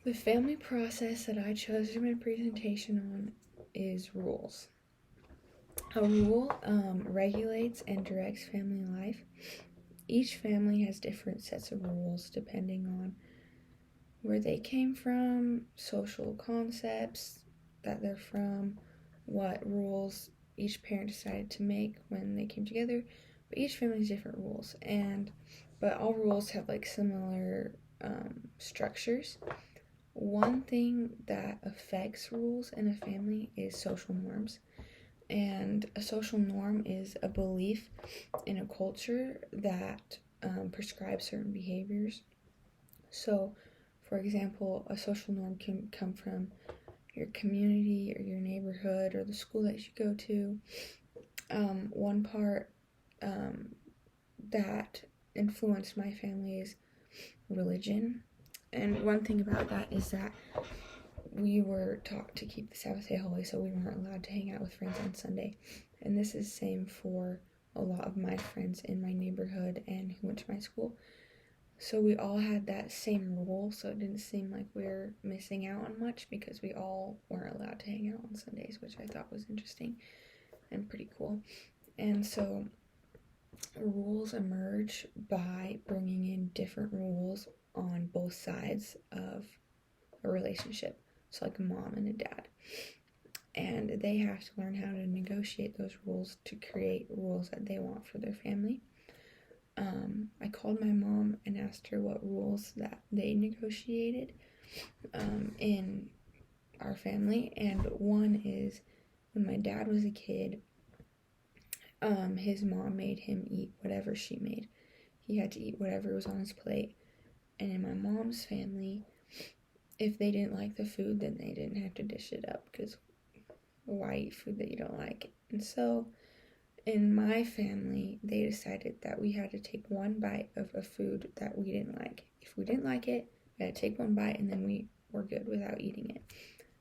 The family process that I chose for my presentation on is rules. A rule regulates and directs family life. Each family has different sets of rules depending on where they came from, social concepts that they're from, what rules each parent decided to make when they came together. But each family has different rules, but all rules have like similar structures. One thing that affects rules in a family is social norms. And a social norm is a belief in a culture that prescribes certain behaviors. So, for example, a social norm can come from your community or your neighborhood or the school that you go to. One part that influenced my family is religion. And one thing about that is that we were taught to keep the Sabbath day holy, so we weren't allowed to hang out with friends on Sunday. And this is the same for a lot of my friends in my neighborhood and who went to my school. So we all had that same rule, so it didn't seem like we were missing out on much because we all weren't allowed to hang out on Sundays, which I thought was interesting and pretty cool. And so rules emerge by bringing in different rules on both sides of a relationship. So like a mom and a dad. And they have to learn how to negotiate those rules to create rules that they want for their family. I called my mom and asked her what rules that they negotiated in our family. And one is when my dad was a kid, his mom made him eat whatever she made. He had to eat whatever was on his plate. And in my mom's family, if they didn't like the food, then they didn't have to dish it up, because why eat food that you don't like? And so in my family, they decided that we had to take one bite of a food that we didn't like. If we didn't like it, we had to take one bite and then we were good without eating it,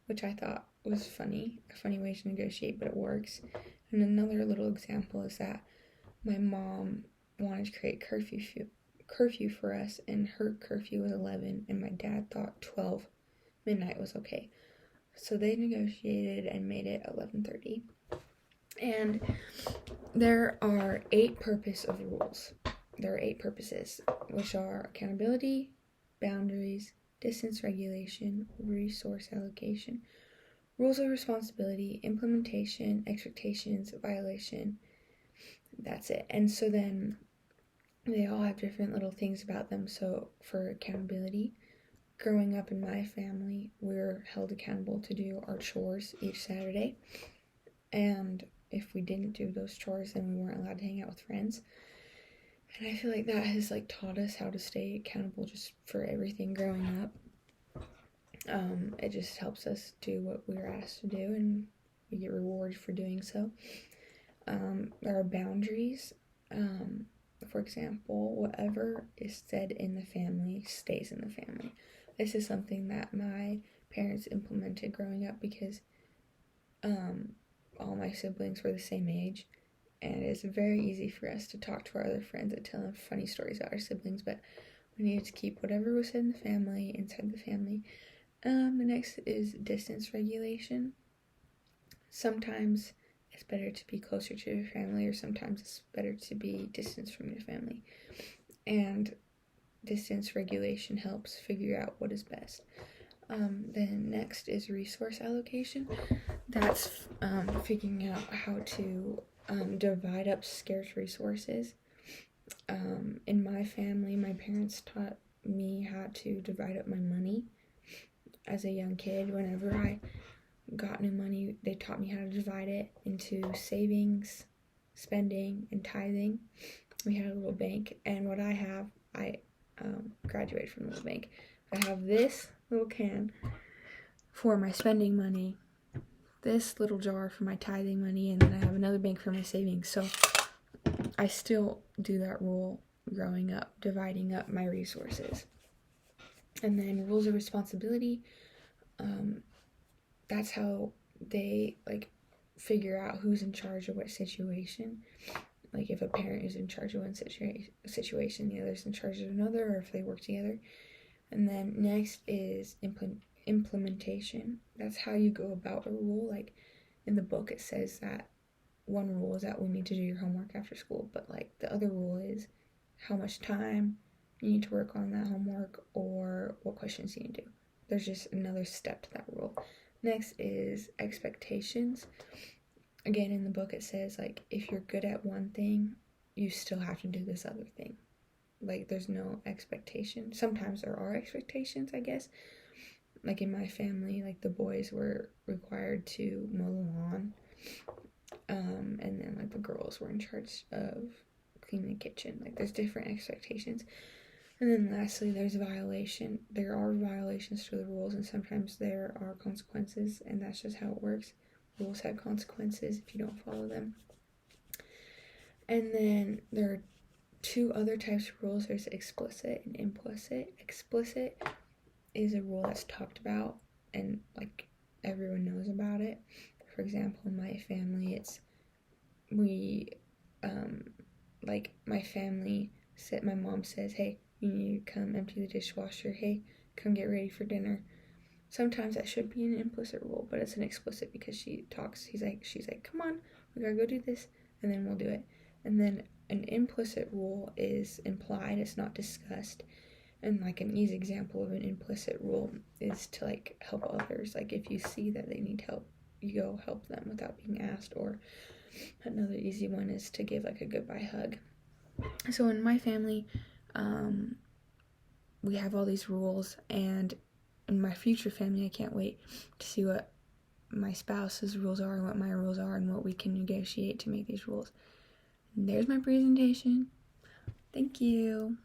which I thought was a funny way to negotiate, but it works. And another little example is that my mom wanted to create curfew for us, and her curfew was 11, and my dad thought 12 midnight was okay. So they negotiated and made it 11:30. And there are 8 purposes of rules. There are 8 purposes, which are accountability, boundaries, distance regulation, resource allocation, rules of responsibility, implementation, expectations, violation. That's it. And so then they all have different little things about them. So for accountability, growing up in my family, we're held accountable to do our chores each Saturday. And if we didn't do those chores, then we weren't allowed to hang out with friends. And I feel like that has taught us how to stay accountable just for everything growing up. It just helps us do what we were asked to do, and we get rewarded for doing so. There are boundaries. For example, whatever is said in the family stays in the family. This is something that my parents implemented growing up because all my siblings were the same age, and it's very easy for us to talk to our other friends and tell them funny stories about our siblings, but we needed to keep whatever was said in the family inside the family. The next is distance regulation. Sometimes it's better to be closer to your family, or sometimes it's better to be distanced from your family. And distance regulation helps figure out what is best. Then next is resource allocation. That's figuring out how to divide up scarce resources. In my family, my parents taught me how to divide up my money. As a young kid, whenever I got new money, they taught me how to divide it into savings, spending, and tithing. We had a little bank, and what I have, I graduated from the little bank. I have this little can for my spending money, this little jar for my tithing money, and then I have another bank for my savings. So I still do that rule growing up, dividing up my resources. And then rules of responsibility, that's how they figure out who's in charge of what situation. Like if a parent is in charge of one situation, the other's in charge of another, or if they work together. And then next is implementation. That's how you go about a rule. Like in the book, it says that one rule is that we need to do your homework after school, but like the other rule is how much time you need to work on that homework or what questions you need to do. There's just another step to that rule. Next is expectations. Again, in the book, it says like if you're good at one thing, you still have to do this other thing. Like there's no expectation. Sometimes there are expectations, I guess. Like in my family, like the boys were required to mow the lawn, and then like the girls were in charge of cleaning the kitchen. Like there's different expectations. And then lastly, there's violation. There are violations to the rules, and sometimes there are consequences, and that's just how it works. Rules have consequences if you don't follow them. And then there are two other types of rules. There's explicit and implicit. Explicit is a rule that's talked about and like everyone knows about it. For example, in my family, it's like my family said, my mom says, hey, you need to come empty the dishwasher. Hey, come get ready for dinner. Sometimes that should be an implicit rule, but it's an explicit because she's like, come on, we gotta go do this, and then we'll do it. And then an implicit rule is implied, it's not discussed. And like an easy example of an implicit rule is to like help others. Like if you see that they need help, you go help them without being asked. Or another easy one is to give like a goodbye hug. So in my family, we have all these rules, and in my future family, I can't wait to see what my spouse's rules are and what my rules are and what we can negotiate to make these rules. And there's my presentation. Thank you.